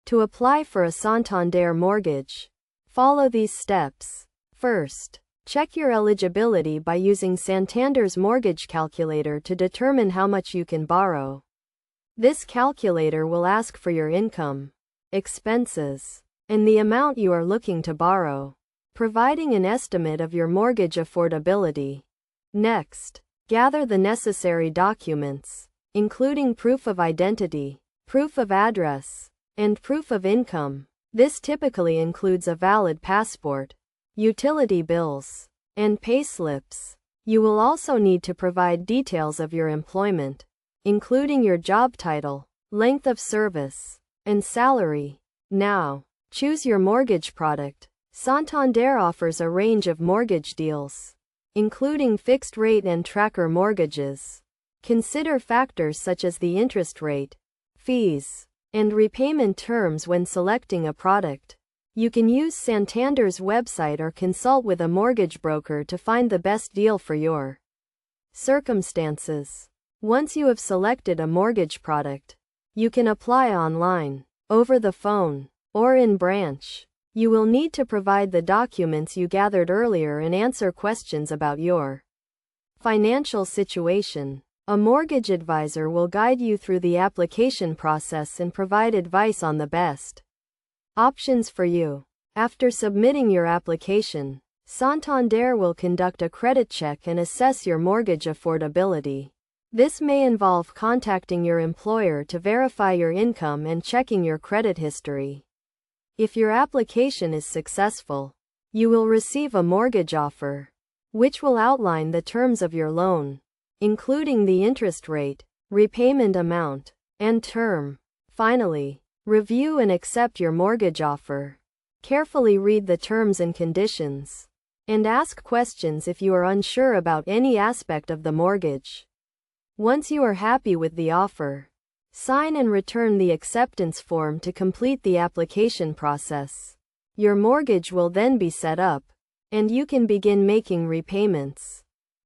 To apply for a Santander mortgage, follow these steps. First, check your eligibility by using Santander's mortgage calculator to determine how much you can borrow. This calculator will ask for your income, expenses, and the amount you are looking to borrow, providing an estimate of your mortgage affordability. Next, gather the necessary documents, including proof of identity, proof of address, and proof of income. This typically includes a valid passport, utility bills, and payslips. You will also need to provide details of your employment, including your job title, length of service, and salary. Now, choose your mortgage product. Santander offers a range of mortgage deals, including fixed rate and tracker mortgages. Consider factors such as the interest rate, fees, and repayment terms when selecting a product. You can use Santander's website or consult with a mortgage broker to find the best deal for your circumstances. Once you have selected a mortgage product, you can apply online, over the phone, or in branch. You will need to provide the documents you gathered earlier and answer questions about your financial situation. A mortgage advisor will guide you through the application process and provide advice on the best options for you. After submitting your application, Santander will conduct a credit check and assess your mortgage affordability. This may involve contacting your employer to verify your income and checking your credit history. If your application is successful, you will receive a mortgage offer, which will outline the terms of your loan, including the interest rate, repayment amount, and term. Finally, review and accept your mortgage offer. Carefully read the terms and conditions, and ask questions if you are unsure about any aspect of the mortgage. Once you are happy with the offer, sign and return the acceptance form to complete the application process. Your mortgage will then be set up, and you can begin making repayments.